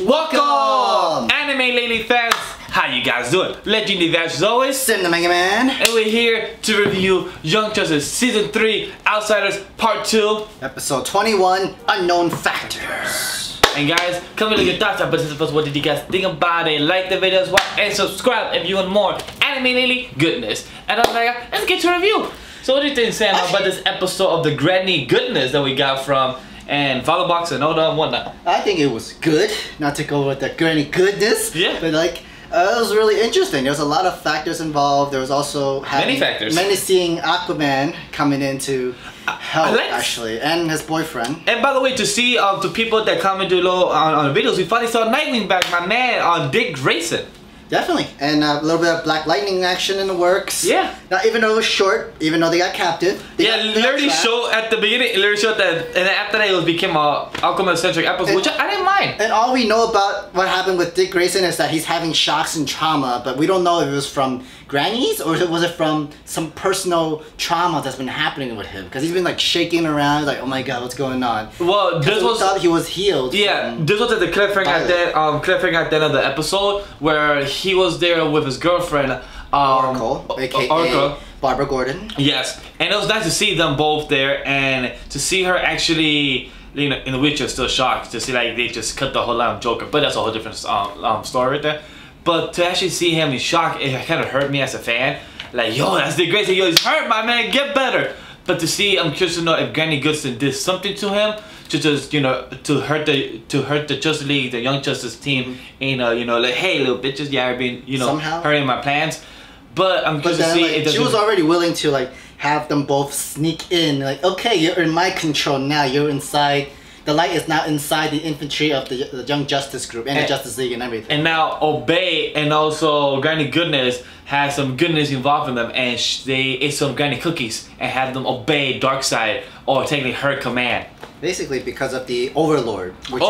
Welcome! Anime Lady fans, how you guys doing? Legendary Vash as always, Sim the Mega Man, and we're here to review Young Justice Season 3 Outsiders Part 2 Episode 21, Unknown Factors. And guys, comment with your thoughts on this episode. What did you guys think about it? Like the video as well, and subscribe if you want more Anime Lady goodness. And let's get to review. So what do you think, Sam, about this episode of the granny goodness that we got from and follow box and all that and whatnot? I think it was good, not to go with the granny goodness. Yeah. But like, it was really interesting. There was a lot of factors involved. There was also many factors. Many seeing Aquaman coming in to help actually, and his boyfriend. And by the way, to see to people that comment below on the videos, we finally saw Nightwing back, my man, on Dick Grayson. Definitely, and a little bit of Black Lightning action in the works. Yeah. Now, even though it was short, even though they got captive. They literally showed at the beginning, it literally showed that, and then after that it became a Aquaman-centric episode, which I didn't mind. And all we know about what happened with Dick Grayson is that he's having shocks and trauma, but we don't know if it was from grannies or was it from some personal trauma that's been happening with him, because he's been like shaking around, like, oh my god, what's going on? Well, this was thought he was healed. Yeah, this was at the cliffhanger at the end of the episode where he was there with his girlfriend, Oracle, aka Barbara Gordon. Yes, and it was nice to see them both there and to see her actually, you know, in the Witcher still shocked to see like they just cut the whole line of Joker, but that's a whole different story right there. But to actually see him in shock, it kind of hurt me as a fan. Like, yo, that's the great thing. Yo, he's hurt, my man. Get better. But to see, I'm curious to know if Granny Goodson did something to him to just, you know, to hurt the Justice League, the Young Justice team. You know, like, hey, little bitches, yeah, I've been, you know, somehow hurting my plans. But I'm curious to see. Like, she was already willing to like have them both sneak in. Like, okay, you're in my control now. You're inside. The light is now inside the infantry of the Young Justice group and the Justice League and everything. And now Obey and also Granny Goodness has some goodness involved in them, and they ate some Granny cookies and had them obey Darkseid, or technically her command. Basically because of the Overlord. Which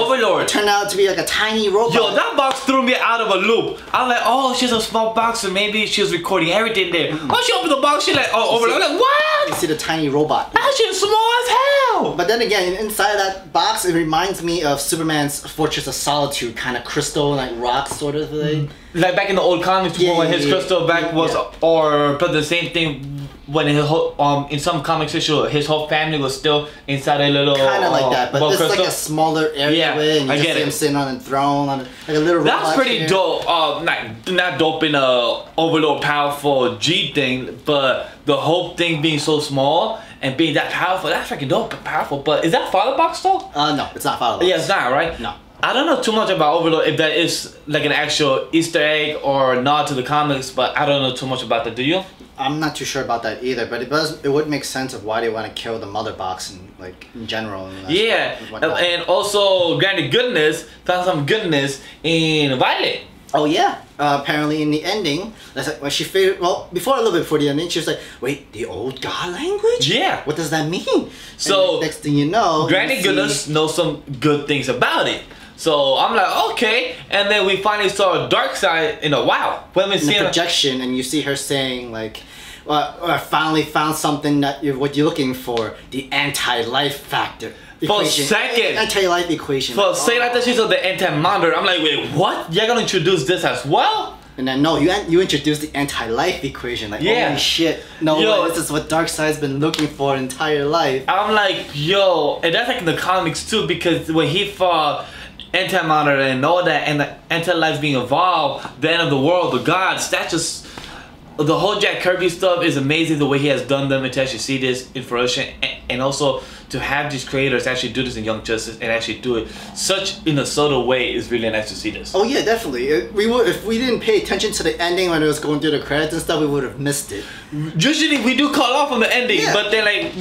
turned out to be like a tiny robot. Yo, that box threw me out of a loop. I'm like, oh, she's a small box, so maybe she was recording everything there. Oh, she opened the box, she's like, oh, Overlord. I'm like, what? You see the tiny robot. That shit's small as hell. But then again, inside that box, it reminds me of Superman's Fortress of Solitude, kind of crystal, like rock sort of thing. Like back in the old comics, when his crystal back was, or but the same thing when his whole, in some comics issue, his whole family was still inside a little kind of like that, but it's like a smaller area, yeah, and you just see him sitting on a throne, on like a little. That's pretty dope. Not dope in a Overlord powerful G thing, but the whole thing being so small and being that powerful, that's freaking dope and powerful. But is that Father Box though? No, it's not Father Box. Yeah, it's not, right? No. I don't know too much about Overlord, if that is like an actual Easter egg or nod to the comics, but I don't know too much about that. Do you? I'm not too sure about that either, but it would make sense of why they want to kill the Mother Box in general. Yeah, and also Granny Goodness found some goodness in Violet. Oh yeah, apparently in the ending, that's like when she figured. Well, a little bit before the ending, she was like, "Wait, the old god language? Yeah. What does that mean?" So next thing you know, Granny Goodness knows some good things about it. So I'm like, okay, and then we finally saw Darkseid in a while. When we see the projection, and you see her saying like, well, I finally found something that what you're looking for, the anti-life factor. For a second. Anti-life equation. For a second, I thought she saw the anti-monitor. I'm like, wait, what? You're gonna introduce this as well? And then no, you introduced the anti-life equation. Like, holy shit, no way, this is what Darkseid's been looking for entire life. I'm like, yo, and that's like in the comics too, because when he fought anti-monitor and all that, and the anti-life being evolved, the end of the world, the gods, that's just, the whole Jack Kirby stuff is amazing, the way he has done them, and to actually see this in fruition, and also to have these creators actually do this in Young Justice and actually do it such in a subtle way is really nice to see this. Oh yeah, definitely. If we didn't pay attention to the ending when it was going through the credits and stuff, we would have missed it. Usually we do call off on the ending, but then like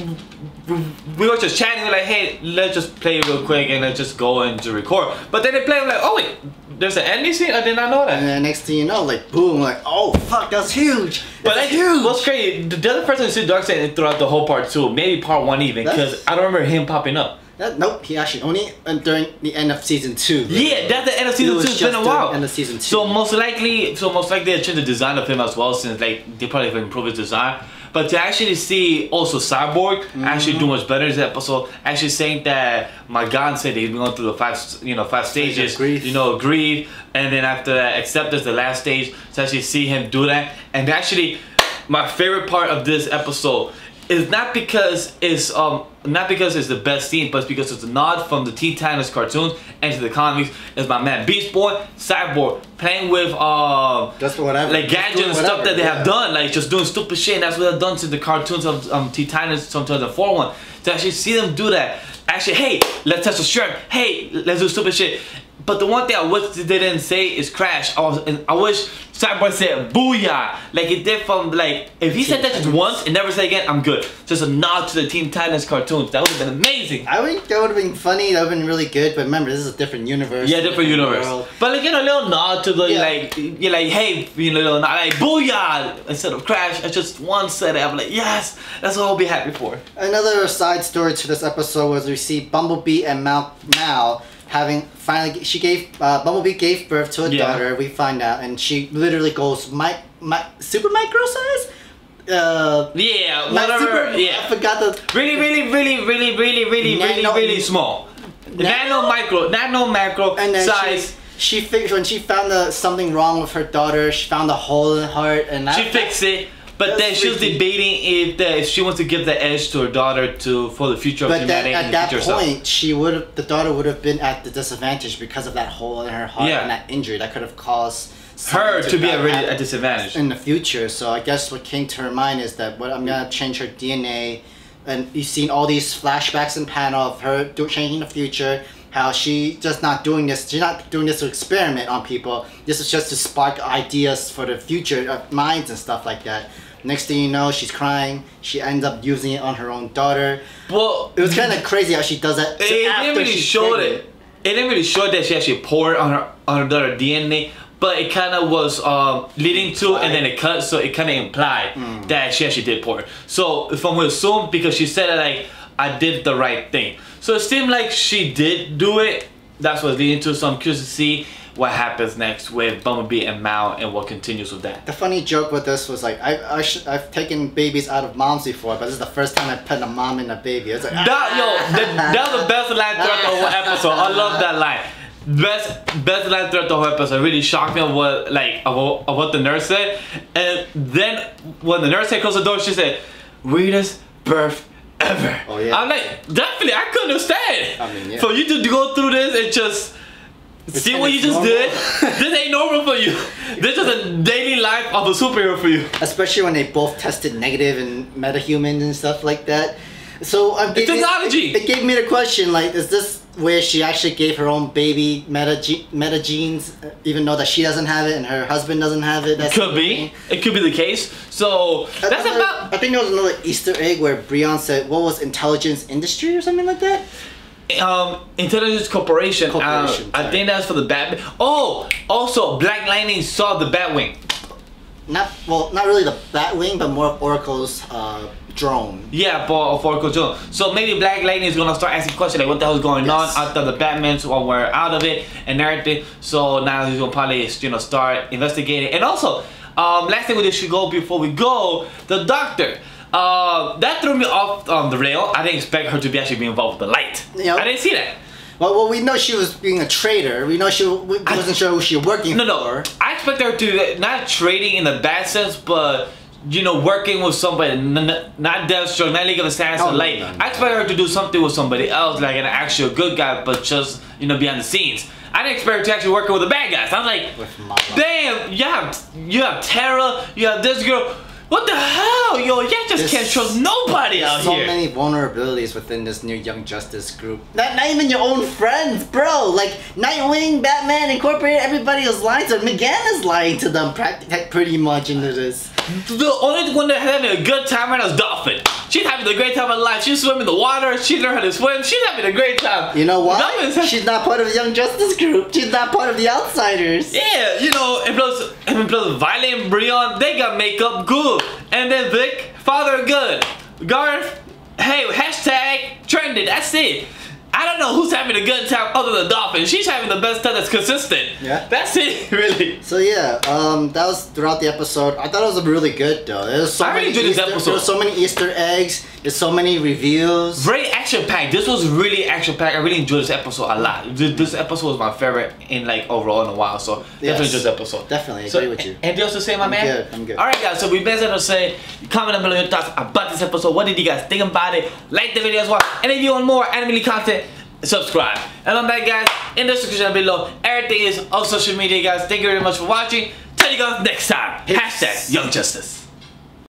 we were just chatting, we're like, hey, let's just play it real quick and let's just go into record. But then they play, I'm like, oh wait, there's an ending scene? I did not know that. And then next thing you know, like, boom, like, oh fuck, that's huge. But that's huge. What's crazy, the other person who see Darkseid throughout the whole part 2, maybe part 1 even, because I don't remember him popping up. Nope, he actually only during the end of season 2. Yeah, that's the end of season 2. It's been a while. End of season 2. So most likely they changed the design of him as well, since like they probably have improved his design. But to actually see also Cyborg actually do much better in this episode, actually saying that my God said he's been going through the five stages, grief. grief, and then after that, acceptance, the last stage. To actually see him do that, and actually, my favorite part of this episode is not because it's the best scene, but it's because it's a nod from the Teen Titans cartoons and to the comics. It's my man Beast Boy, Cyborg playing with just whatever, like gadgets and stuff that they have done, like just doing stupid shit. And that's what they've done to the cartoons of Teen Titans from 2004 one. To actually see them do that, actually, hey, let's touch the shrimp. Hey, let's do stupid shit. But the one thing I wish they didn't say is crash. I wish Cyborg said booyah, like it did from, like, if he said that just once and never said again, I'm good. Just a nod to the Teen Titans cartoons. That would have been amazing. I think that would have been funny. That would have been really good. But remember, this is a different universe. Yeah, different universe. World. But like, a little nod to the like, you're like, hey, little nod, like booyah instead of crash. It's just one set. I'm like, yes, that's what I'll be happy for. Another side story to this episode was we see Bumblebee and Mal having finally, Bumblebee gave birth to a daughter. We find out, and she literally goes super micro size. Whatever. I forgot the really small. Nano macro and then size. She fixed when she found something wrong with her daughter. She found a hole in her heart, and she fixed it. But then she was debating if she wants to give the edge to her daughter for the future of humanity. But at that point, the daughter would have been at the disadvantage because of that hole in her heart and that injury that could have caused her to be at disadvantage in the future. So I guess what came to her mind is that I'm gonna change her DNA, and you've seen all these flashbacks and panel of her changing the future. How she just not doing this. She's not doing this to experiment on people. This is just to spark ideas for the future of minds and stuff like that. Next thing you know, she's crying. She ends up using it on her own daughter. Well, it was kind of crazy how she does that. It didn't really show it. It didn't really show that she actually poured on her daughter DNA, but it kind of was leading to, and then it cut, so it kind of implied that she actually did pour. So if I'm gonna assume, because she said that, like, I did the right thing. So it seemed like she did do it. That's what's leading to. So I'm curious to see what happens next with Bumblebee and Mal and what continues with that. The funny joke with this was like, I've taken babies out of moms before, but this is the first time I put a mom in a baby. It's like, that was the best line throughout the whole episode. I love that line. Best line throughout the whole episode. It really shocked me of what the nurse said. And then when the nurse closed the door, she said, "Weirdest birth ever." Oh yeah. I'm like, definitely, I couldn't understand. I mean, yeah. For you to go through this and just see what you just did. This ain't normal for you. This is a daily life of a superhero for you. Especially when they both tested negative in metahumans and stuff like that. So it's technology. It gave me the question, like, is this where she actually gave her own baby meta genes, even though that she doesn't have it and her husband doesn't have it? That's could be. It could be the case. So that's about. I think there was another Easter egg where Breon said, what was Intelligence Industry or something like that? Intelligence Corporation. I think that's for the Batman. Oh, also Black Lightning saw the Batwing. Not really the Batwing, but more of Oracle's drone. Yeah, for Oracle's drone. So maybe Black Lightning is gonna start asking questions like, what the hell is going on after the Batmans were out of it and everything. So now he's gonna probably start investigating. And also, last thing we should go before we go, the Doctor. That threw me off the rail. I didn't expect her to be actually be involved with the light. Yep. I didn't see that. Well, we know she was being a traitor. We know we wasn't sure who she was working for. No. I expect her to, not trading in the bad sense, but working with somebody, not Deathstroke, not League of Assassins, Light. No. I expect her to do something with somebody else, like an actual good guy, but just behind the scenes. I didn't expect her to actually working with the bad guys. I was like, damn, you have Tara, you have this girl. What the hell, yo? You just can't trust nobody out here. So many vulnerabilities within this new Young Justice group. Not even your own friends, bro. Like Nightwing, Batman, Incorporated, everybody is lying to them. McGann is lying to them pretty much into this. The only one that's having a good time right now is Dolphin. She's having a great time of life. She's swimming in the water. She learned how to swim. She's having a great time. You know why? She's not part of the Young Justice group. She's not part of the Outsiders. Yeah, and plus Violet and Breon, they got makeup good. And then Vic, father good. Garth, hey, hashtag trended. That's it. I I don't know who's having a good time other than Dolphin. She's having the best time that's consistent. Yeah. That's it, really. So yeah, that was throughout the episode. I thought it was really good though. There's so many enjoyed this episode. There were so many Easter eggs. There's so many reviews. Very action packed. This was really action packed. I really enjoyed this episode a lot. This episode was my favorite in like overall in a while. So definitely enjoyed the episode. Definitely agree with you. Anything else to say, my man? I'm good. All right, guys. So we best to say, comment down below your thoughts about this episode. What did you guys think about it? Like the video as well. And if you want more anime content, subscribe. And on that, guys, in the description below, everything is on social media, guys. Thank you very much for watching. Tell you guys next time. Peace. #YoungJustice.